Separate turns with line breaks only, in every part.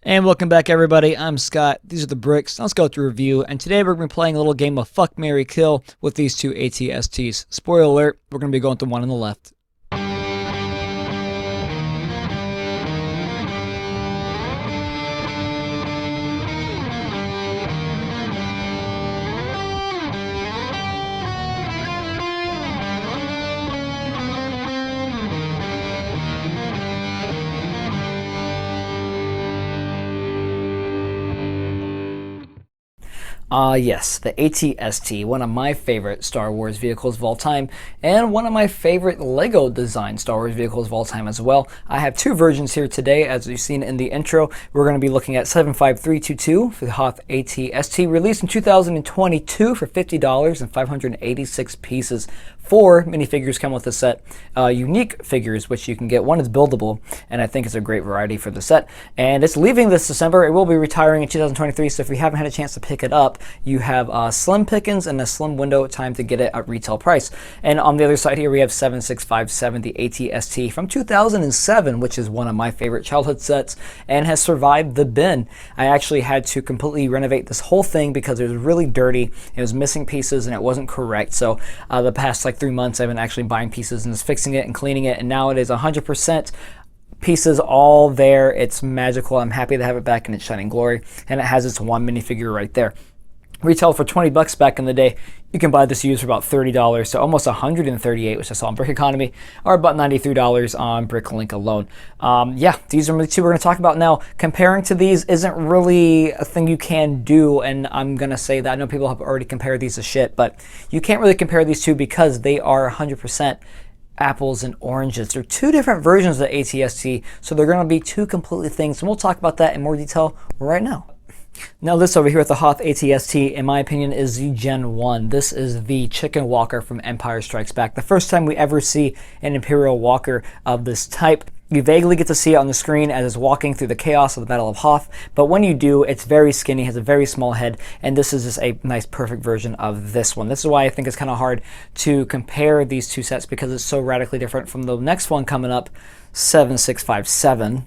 And welcome back, everybody. I'm Scott. These are the bricks. Let's go through review. And today we're going to be playing a little game of Fuck, Marry, Kill with these two ATSTs. Spoiler alert, we're going to be going to one on the left. Yes, the ATST, one of my favorite Star Wars vehicles of all time, and one of my favorite LEGO designed Star Wars vehicles of all time as well. I have two versions here today, as you've seen in the intro. We're going to be looking at 75322 for the Hoth ATST, released in 2022 for $50 and 586 pieces. 4 minifigures come with the set. Unique figures, which you can get. One is buildable, and I think it's a great variety for the set. And it's leaving this December. It will be retiring in 2023, so if you haven't had a chance to pick it up, you have slim pickings and a slim window time to get it at retail price. And on the other side here, we have 7657, the ATST from 2007, which is one of my favorite childhood sets, and has survived the bin. I actually had to completely renovate this whole thing because it was really dirty. It was missing pieces, and it wasn't correct. So the past 3 months, I've been actually buying pieces and just fixing it and cleaning it, and now it is 100% pieces all there. It's magical. I'm happy to have it back in its shining glory, and it has its one minifigure right there. Retailed for 20 bucks back in the day. You can buy this used for about $30, so almost $138, which I saw on Brick Economy, or about $93 on Bricklink alone. Yeah, these are the two we're going to talk about now. Comparing to these isn't really a thing you can do, and I'm going to say that. I know people have already compared these to shit, but you can't really compare these two because they are 100% apples and oranges. They're two different versions of the ATST, so they're going to be two completely things, and we'll talk about that in more detail right now. Now this over here at the Hoth ATST, in my opinion, is the Gen 1. This is the chicken walker from Empire Strikes Back. The first time we ever see an Imperial walker of this type. You vaguely get to see it on the screen as it's walking through the chaos of the Battle of Hoth, but when you do, it's very skinny, has a very small head, and this is just a nice perfect version of this one. This is why I think it's kind of hard to compare these two sets because it's so radically different from the next one coming up, 7657.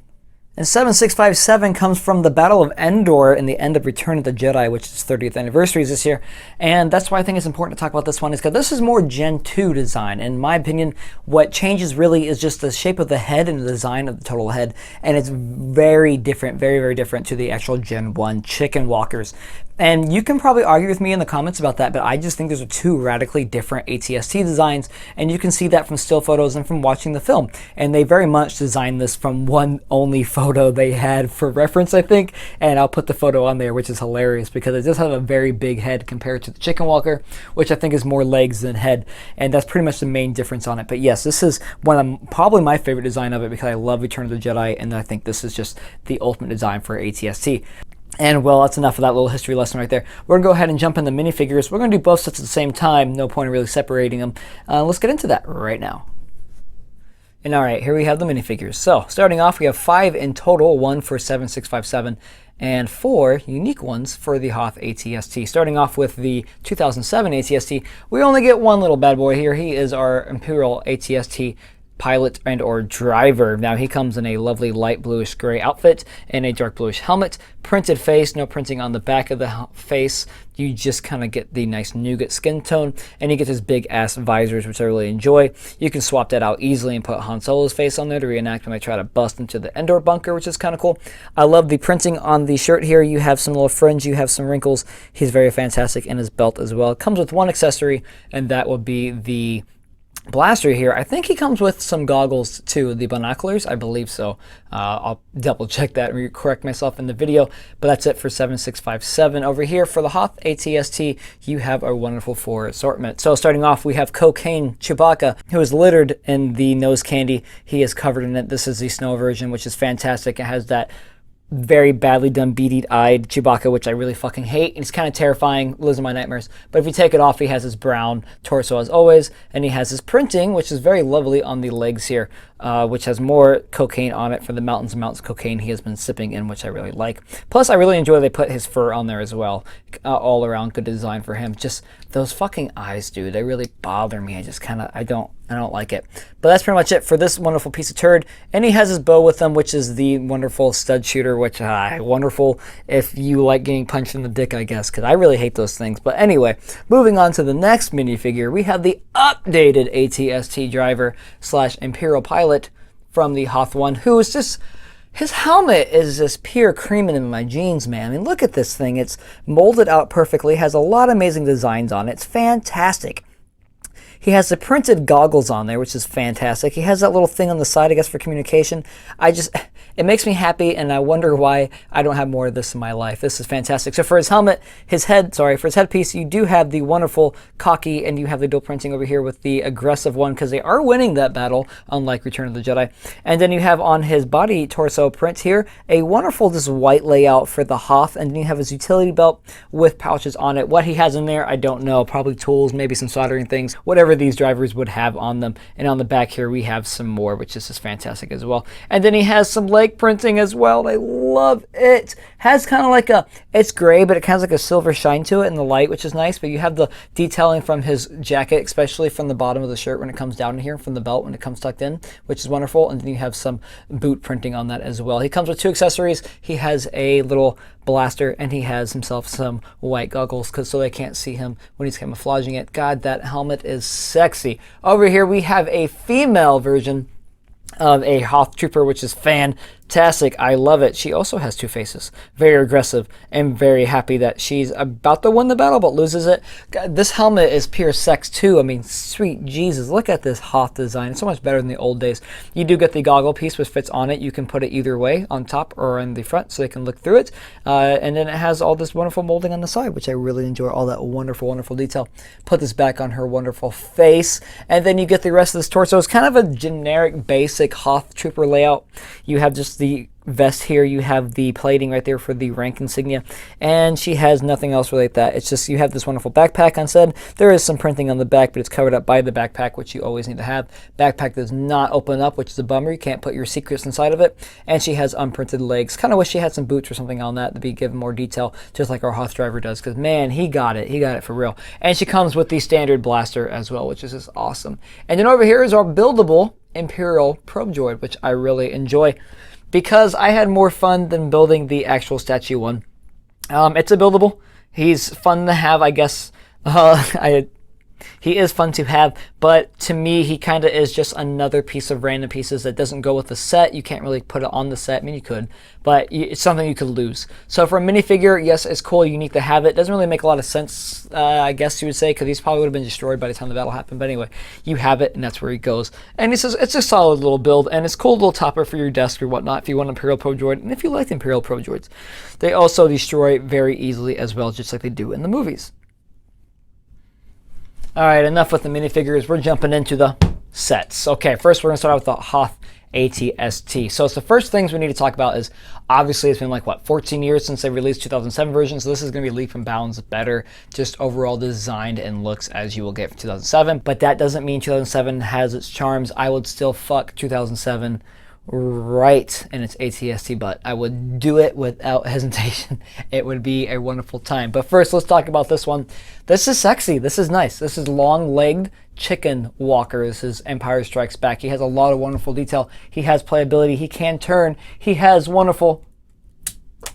And 7657 comes from the Battle of Endor and the end of Return of the Jedi, which is 30th anniversary this year. And that's why I think it's important to talk about this one, is because this is more Gen 2 design. In my opinion, what changes really is just the shape of the head and the design of the total head. And it's very different, very, very different to the actual Gen 1 chicken walkers. And you can probably argue with me in the comments about that, but I just think those are two radically different ATST designs, and you can see that from still photos and from watching the film. And they very much designed this from one only photo they had for reference, I think, and I'll put the photo on there, which is hilarious because it does have a very big head compared to the chicken walker, which I think is more legs than head, and that's pretty much the main difference on it. But yes, this is one of probably my favorite design of it because I love Return of the Jedi, and I think this is just the ultimate design for ATST. And well, that's enough of that little history lesson right there. We're going to go ahead and jump into minifigures. We're going to do both sets at the same time. No point in really separating them. Let's get into that right now. And all right, here we have the minifigures. So starting off, we have 5 in total, 1 for 7657, and 4 unique ones for the Hoth ATST. Starting off with the 2007 ATST, we only get one little bad boy here. He is our Imperial ATST pilot and or driver. Now he comes in a lovely light bluish gray outfit and a dark bluish helmet, printed face, no printing on the back of the face. You just kind of get the nice nougat skin tone, and you get his big ass visors, which I really enjoy. You can swap that out easily and put Han Solo's face on there to reenact when I try to bust into the Endor bunker, which is kind of cool. I love the printing on the shirt here. You have some little fringe, you have some wrinkles. He's very fantastic in his belt as well. It comes with one accessory, and that will be the blaster here. I think he comes with some goggles too, the binoculars, I believe so. I'll double check that and correct myself in the video, but that's it for 7657. Over here for the Hoth ATST, you have our wonderful 4 assortment. So starting off, we have Cocaine Chewbacca, who is littered in the nose candy. He is covered in it. This is the snow version, which is fantastic. It has that very badly done beady-eyed Chewbacca, which I really fucking hate. And it's kind of terrifying, lives in my nightmares. But if you take it off, he has his brown torso as always, and he has his printing, which is very lovely on the legs here, which has more cocaine on it for the mountains and mountains of cocaine he has been sipping in, which I really like. Plus, I really enjoy they put his fur on there as well. All around good design for him. Just those fucking eyes, dude, they really bother me. I just kind of, I don't I don't like it. But that's pretty much it for this wonderful piece of turd. And he has his bow with him, which is the wonderful stud shooter, which wonderful if you like getting punched in the dick, I guess, because I really hate those things. But anyway, moving on to the next minifigure, we have the updated ATST driver / Imperial pilot from the Hoth one, who is just... His helmet is just pure creaming in my jeans, man. I mean, look at this thing. It's molded out perfectly, has a lot of amazing designs on it. It's fantastic. He has the printed goggles on there, which is fantastic. He has that little thing on the side, I guess, for communication. It makes me happy, and I wonder why I don't have more of this in my life. This is fantastic. So for his helmet, for his headpiece, you do have the wonderful cocky, and you have the dual printing over here with the aggressive one, because they are winning that battle, unlike Return of the Jedi. And then you have on his body torso print here, a wonderful just white layout for the Hoth, and then you have his utility belt with pouches on it. What he has in there, I don't know. Probably tools, maybe some soldering things, whatever these drivers would have on them. And on the back here we have some more, which is just fantastic as well. And then he has some leg printing as well. I love it. Has kind of like it's gray, but it has like a silver shine to it in the light, which is nice. But you have the detailing from his jacket, especially from the bottom of the shirt when it comes down here, from the belt when it comes tucked in, which is wonderful. And then you have some boot printing on that as well. He comes with 2 accessories. He has a little blaster, and he has himself some white goggles so they can't see him when he's camouflaging it. God, that helmet is sexy. Over here we have a female version of a Hoth Trooper, which is fantastic. I love it. She also has 2 faces. Very aggressive and very happy that she's about to win the battle but loses it. God, this helmet is pure sex too. I mean, sweet Jesus, look at this Hoth design. It's so much better than the old days. You do get the goggle piece which fits on it. You can put it either way, on top or in the front, so they can look through it. And then it has all this wonderful molding on the side, which I really enjoy. All that wonderful, wonderful detail. Put this back on her wonderful face. And then you get the rest of this torso. It's kind of a generic, basic Hoth Trooper layout. You have just the vest here, you have the plating right there for the rank insignia, and she has nothing else really like that. It's just you have this wonderful backpack on said. There is some printing on the back, but it's covered up by the backpack, which you always need to have. Backpack does not open up, which is a bummer. You can't put your secrets inside of it. And she has unprinted legs. Kind of wish she had some boots or something on that to be given more detail, just like our Hoth driver does, because man, he got it. He got it for real. And she comes with the standard blaster as well, which is just awesome. And then over here is our buildable Imperial probe droid, which I really enjoy, because I had more fun than building the actual statue one. It's a buildable. He's fun to have, I guess. He is fun to have, but to me, he kind of is just another piece of random pieces that doesn't go with the set. You can't really put it on the set. I mean, you could, but it's something you could lose. So for a minifigure, yes, it's cool, unique to have it. Doesn't really make a lot of sense, I guess you would say, because these probably would have been destroyed by the time the battle happened. But anyway, you have it, and that's where he goes. And it's a solid little build, and it's a cool little topper for your desk or whatnot if you want an Imperial Probe Droid, and if you like the Imperial Probe Droids. They also destroy very easily as well, just like they do in the movies. All right, enough with the minifigures. We're jumping into the sets. Okay, first we're going to start out with the Hoth ATST. So it's the first things we need to talk about is, obviously it's been like, what, 14 years since they released 2007 version, so this is going to be leap and bounds better, just overall designed and looks as you will get from 2007. But that doesn't mean 2007 has its charms. I would still fuck 2007 right in its ATST butt. I would do it without hesitation. It would be a wonderful time. But first, let's talk about this one. This is sexy. This is nice. This is long-legged chicken walker. This is Empire Strikes Back. He has a lot of wonderful detail. He has playability. He can turn. He has wonderful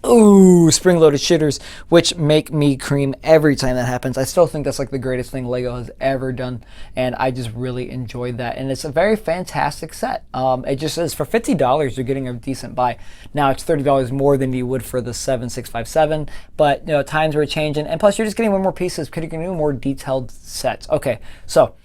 spring-loaded shooters, which make me cream every time that happens. I still think that's like the greatest thing Lego has ever done, and I just really enjoyed that. And it's a very fantastic set. It just is, for $50, you're getting a decent buy. Now it's $30 more than you would for the 7657, but you know, times are changing, and plus you're just getting one more pieces because you're getting more detailed sets. Okay, so.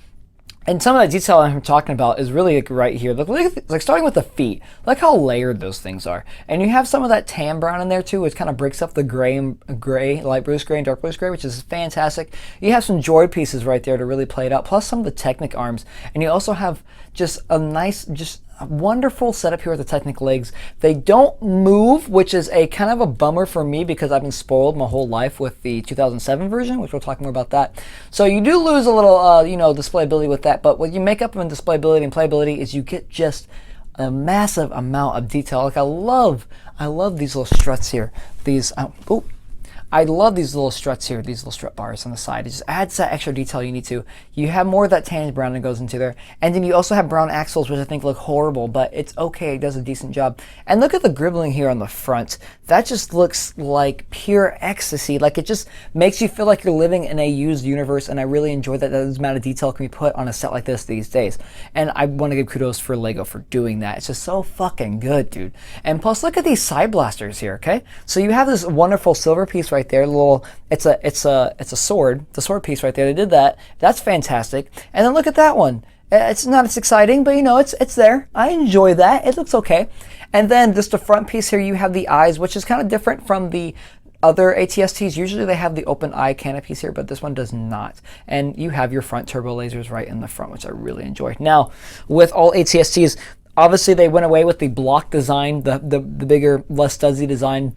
And some of that detail I'm talking about is really like right here. Like starting with the feet. Look how layered those things are. And you have some of that tan brown in there too, which kind of breaks up the gray, light bluish gray and dark bluish gray, which is fantastic. You have some droid pieces right there to really play it out, plus some of the Technic arms. And you also have just a nice, just a wonderful setup here with the Technic legs. They don't move, which is a kind of a bummer for me because I've been spoiled my whole life with the 2007 version, which we'll talk more about that. So you do lose a little, displayability with that, but what you make up in displayability and playability is you get just a massive amount of detail. Like I love these little struts here. These, I love these little struts here, these little strut bars on the side. It just adds that extra detail you need to. You have more of that tan brown that goes into there. And then you also have brown axles, which I think look horrible, but it's okay. It does a decent job. And look at the gribbling here on the front. That just looks like pure ecstasy. Like, it just makes you feel like you're living in a used universe, and I really enjoy that this amount of detail can be put on a set like this these days. And I want to give kudos for Lego for doing that. It's just so fucking good, dude. And plus, look at these side blasters here, okay? So you have this wonderful silver piece right there, it's a sword, the sword piece right there. They did that. That's fantastic. And then look at that one. It's not as exciting, but you know, it's there. I enjoy that. It looks okay. And then just the front piece here, you have the eyes, which is kind of different from the other ATSTs. Usually they have the open eye canopies here, but this one does not. And you have your front turbo lasers right in the front, which I really enjoy. Now, with all ATSTs, obviously they went away with the block design, the bigger, less studzy design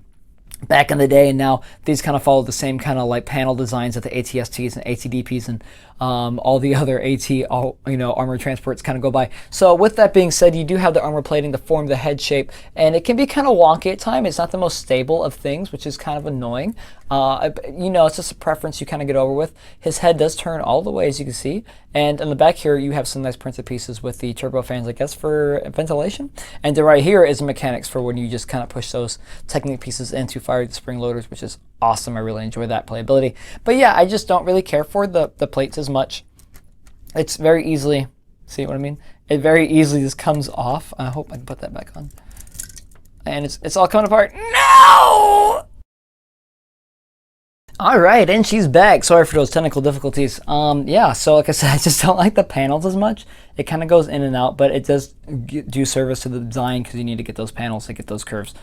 back in the day, and now these kind of follow the same kind of like panel designs that the ATSTs and ATDPs and all the other armored transports kind of go by. So with that being said, you do have the armor plating to form the head shape, and it can be kind of wonky at times. It's not the most stable of things, which is kind of annoying. It's just a preference you kind of get over with. His head does turn all the way, as you can see, and in the back here you have some nice printed pieces with the turbo fans, I guess, for ventilation. And then right here is the mechanics for when you just kind of push those Technic pieces in to fire the spring loaders, which is awesome. I really enjoy that playability. But yeah, I just don't really care for the plates as much. It's very easily, see what I mean? It very easily just comes off. I hope I can put that back on. And it's all coming apart. No! All right, and she's back. Sorry for those technical difficulties. Yeah, so like I said, I just don't like the panels as much. It kind of goes in and out, but it does do service to the design because you need to get those panels to get those curves.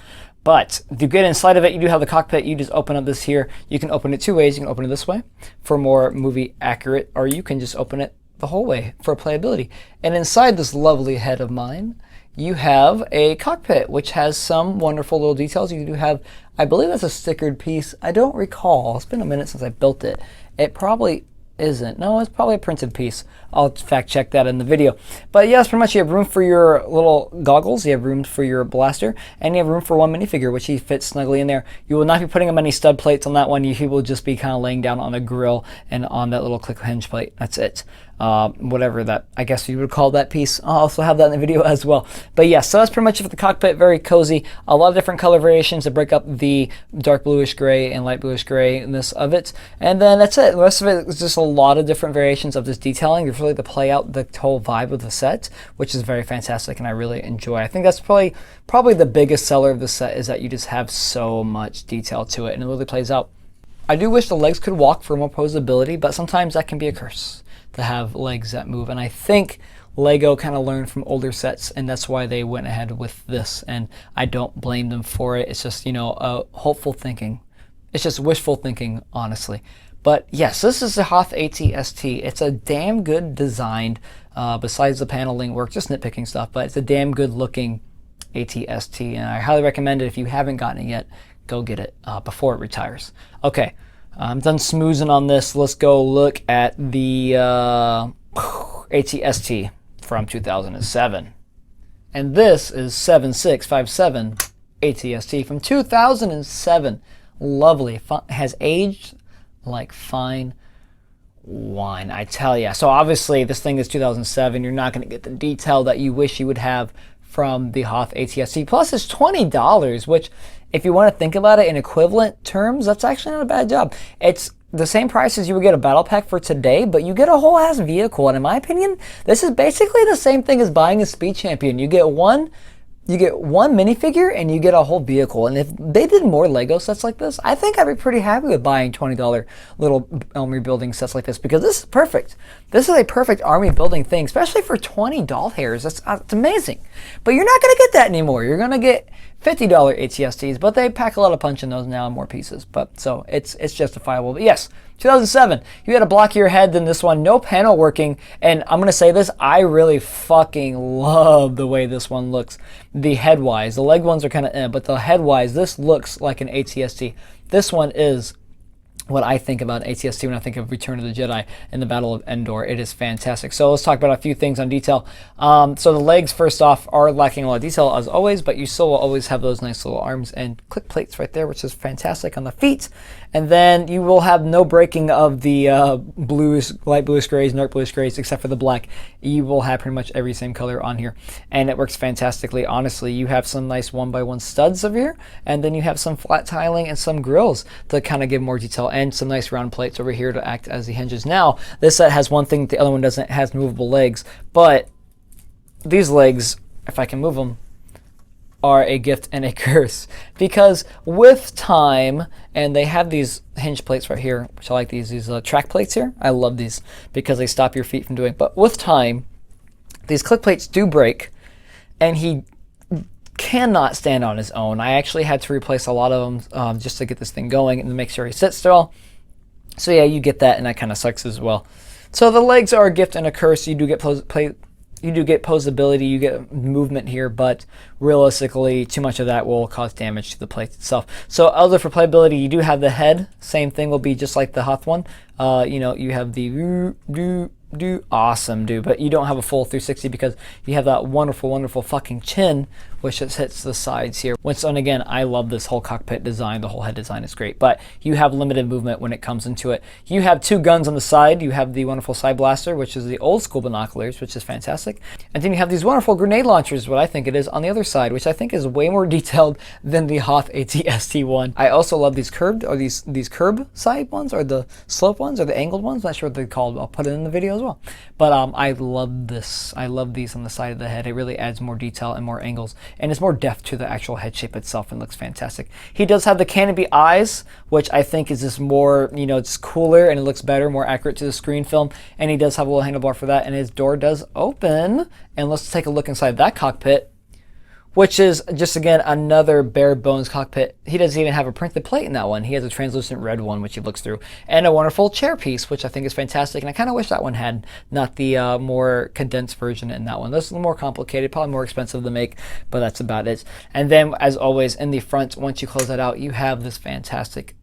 But to get inside of it, you do have the cockpit. You just open up this here. You can open it two ways. You can open it this way for more movie accurate, or you can just open it the whole way for playability. And inside this lovely head of mine, you have a cockpit, which has some wonderful little details. You do have, I believe that's a stickered piece. I don't recall. It's been a minute since I built it. It probably isn't. No, it's probably a printed piece. I'll fact check that in the video. But yes, pretty much you have room for your little goggles, you have room for your blaster, and you have room for one minifigure, which he fits snugly in there. You will not be putting any stud plates on that one. He will just be kind of laying down on a grill and on that little click hinge plate. That's it. Whatever that, I guess you would call that piece. I'll also have that in the video as well. But yeah, so that's pretty much it for the cockpit. Very cozy. A lot of different color variations to break up the dark bluish gray and light bluish grayness of it. And then that's it. The rest of it is just a lot of different variations of this detailing. It's really to play out the whole vibe of the set, which is very fantastic and I really enjoy. I think that's probably the biggest seller of the set, is that you just have so much detail to it and it really plays out. I do wish the legs could walk for more posability, but sometimes that can be a curse to have legs that move. And I think Lego kind of learned from older sets, and that's why they went ahead with this. And I don't blame them for it. It's just, hopeful thinking. It's just wishful thinking, honestly. But yes, this is the Hoth ATST. It's a damn good designed, besides the paneling work, just nitpicking stuff, but it's a damn good looking ATST. And I highly recommend it. If you haven't gotten it yet, go get it before it retires. Okay. I'm done smoozing on this. Let's go look at the ATST from 2007. And this is 7657 ATST from 2007. Lovely. Has aged like fine wine, I tell ya. So obviously this thing is 2007. You're not going to get the detail that you wish you would have from the Hoth ATST. Plus it's $20, which, if you want to think about it in equivalent terms, that's actually not a bad job. It's the same price as you would get a battle pack for today, but you get a whole ass vehicle. And in my opinion, this is basically the same thing as buying a Speed Champion. You get one minifigure and you get a whole vehicle. And if they did more Lego sets like this, I think I'd be pretty happy with buying $20 little army building sets like this, because this is perfect. This is a perfect army building thing, especially for 20 doll hairs. That's amazing. But you're not going to get that anymore. You're going to get $50 ATSTs, but they pack a lot of punch in those now and more pieces. But so it's justifiable. But yes, 2007, you had a blockier head than this one, no panel working, and I'm going to say this, I really fucking love the way this one looks. The head-wise, the leg ones are kind of but the head-wise, this looks like an ATST. This one is what I think about ATST when I think of Return of the Jedi and the Battle of Endor. It is fantastic. So let's talk about a few things on detail. So the legs, first off, are lacking a lot of detail as always, but you still will always have those nice little arms and click plates right there, which is fantastic on the feet. And then you will have no breaking of the light bluish grays, dark bluish grays, except for the black. You will have pretty much every same color on here, and it works fantastically. Honestly, you have some nice 1x1 studs over here, and then you have some flat tiling and some grills to kind of give more detail, and some nice round plates over here to act as the hinges. Now, this set has one thing that the other one doesn't. It has movable legs, but these legs, if I can move them, are a gift and a curse, because with time, and they have these hinge plates right here, which I like these track plates here. I love these because they stop your feet from doing, but with time, these click plates do break, and he cannot stand on his own. I actually had to replace a lot of them just to get this thing going and to make sure he sits still. So yeah, you get that, and that kind of sucks as well. So the legs are a gift and a curse. You do get posability, you get movement here, but realistically, too much of that will cause damage to the plate itself. So other for playability, you do have the head. Same thing will be just like the Hoth one. You know, you have the awesome, dude, but you don't have a full 360 because you have that wonderful fucking chin, which just hits the sides here. And again, I love this whole cockpit design. The whole head design is great, but you have limited movement when it comes into it. You have two guns on the side. You have the wonderful side blaster, which is the old school binoculars, which is fantastic. And then you have these wonderful grenade launchers, what I think it is, on the other side, which I think is way more detailed than the Hoth ATST one. I also love these curved, or these curb side ones, or the slope ones, or the angled ones. Not sure what they're called. I'll put it in the video as well. But I love this. I love these on the side of the head. It really adds more detail and more angles, and it's more depth to the actual head shape itself, and looks fantastic. He does have the canopy eyes, which I think is just more, you know, it's cooler and it looks better, more accurate to the screen film. And he does have a little handlebar for that, and his door does open. And let's take a look inside that cockpit, which is just, again, another bare bones cockpit. He doesn't even have a printed plate in that one. He has a translucent red one, which he looks through, and a wonderful chair piece, which I think is fantastic. And I kind of wish that one had not the more condensed version in that one. This is a little more complicated, probably more expensive to make, but that's about it. And then, as always, in the front, once you close that out, you have this fantastic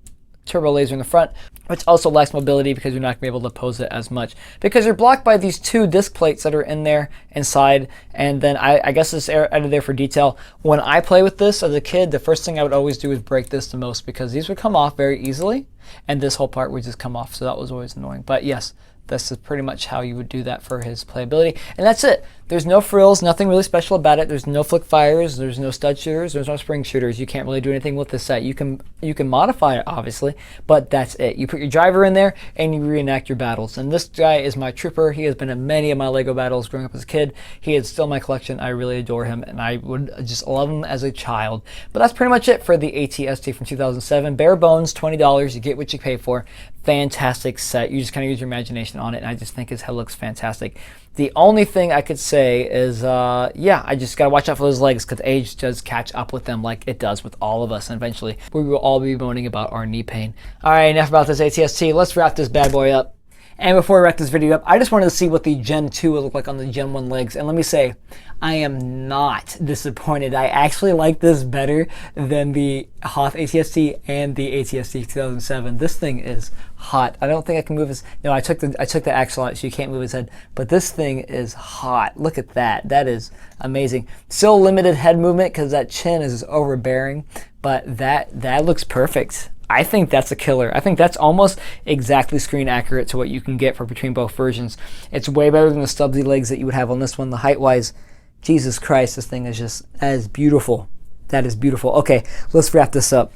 turbo laser in the front, which also lacks mobility because you're not going to be able to pose it as much because you're blocked by these two disc plates that are in there inside. And then I guess this added there for detail. When I play with this as a kid, the first thing I would always do is break this the most because these would come off very easily, and this whole part would just come off. So that was always annoying. But yes, this is pretty much how you would do that for his playability. And that's it. There's no frills, nothing really special about it. There's no flick fires, there's no stud shooters, there's no spring shooters. You can't really do anything with this set. You can modify it, obviously, but that's it. You put your driver in there and you reenact your battles. And this guy is my trooper. He has been in many of my LEGO battles growing up as a kid. He is still in my collection. I really adore him, and I would just love him as a child. But that's pretty much it for the ATST from 2007. Bare bones, $20. You get what you pay for. Fantastic set. You just kind of use your imagination on it, and I just think his head looks fantastic. The only thing I could say is, yeah, I just got to watch out for those legs because age does catch up with them like it does with all of us. And eventually, we will all be moaning about our knee pain. All right, enough about this ATST. Let's wrap this bad boy up. And before I wrap this video up, I just wanted to see what the Gen 2 would look like on the Gen 1 legs. And let me say, I am not disappointed. I actually like this better than the Hoth ATST and the ATST 2007. This thing is hot. I don't think I can move his... No, I took the axle out so you can't move his head. But this thing is hot. Look at that. That is amazing. Still limited head movement because that chin is overbearing. But that looks perfect. I think that's a killer. I think that's almost exactly screen accurate to what you can get for between both versions. It's way better than the stubsy legs that you would have on this one. The height-wise, Jesus Christ, this thing is just, that is beautiful. That is beautiful. Okay, let's wrap this up.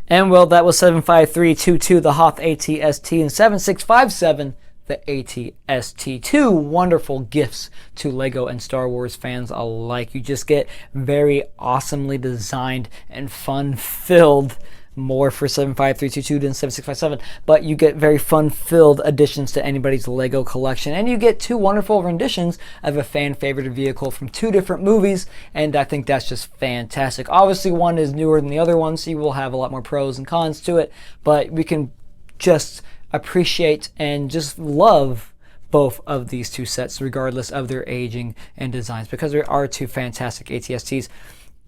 And well, that was 75322, the Hoth ATST, and 7657, the ATST. Two wonderful gifts to LEGO and Star Wars fans alike. You just get very awesomely designed and fun-filled, more for 75322 than 7657, but you get very fun-filled additions to anybody's LEGO collection, and you get two wonderful renditions of a fan-favorite vehicle from two different movies, and I think that's just fantastic. Obviously, one is newer than the other one, so you will have a lot more pros and cons to it, but we can just appreciate and just love both of these two sets regardless of their aging and designs because there are two fantastic ATSTs.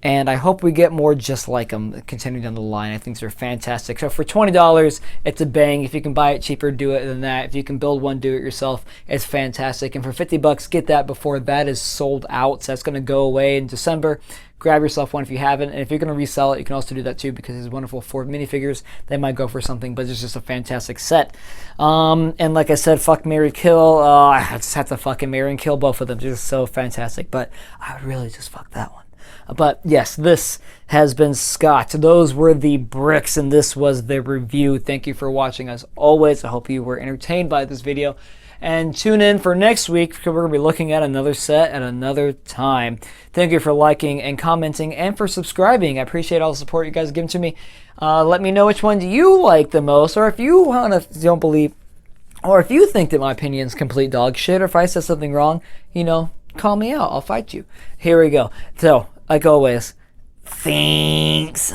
And I hope we get more just like them continuing down the line. I think they're fantastic. So for $20, it's a bang. If you can buy it cheaper, do it than that. If you can build one, do it yourself. It's fantastic. And for $50, get that before that is sold out. So that's going to go away in December. Grab yourself one if you haven't. And if you're going to resell it, you can also do that too, because it's wonderful for minifigures. They might go for something, but it's just a fantastic set. And like I said, fuck, marry, kill. I just have to fucking marry and kill both of them. They're just so fantastic. But I would really just fuck that one. But yes, this has been Scott. Those were the bricks, and this was the review. Thank you for watching as always. I hope you were entertained by this video. And tune in for next week, because we're going to be looking at another set at another time. Thank you for liking and commenting and for subscribing. I appreciate all the support you guys have given to me. Let me know which one do you like the most, or if you don't believe, or if you think that my opinion is complete dog shit, or if I said something wrong, you know, call me out. I'll fight you. Here we go. So, like always, thanks.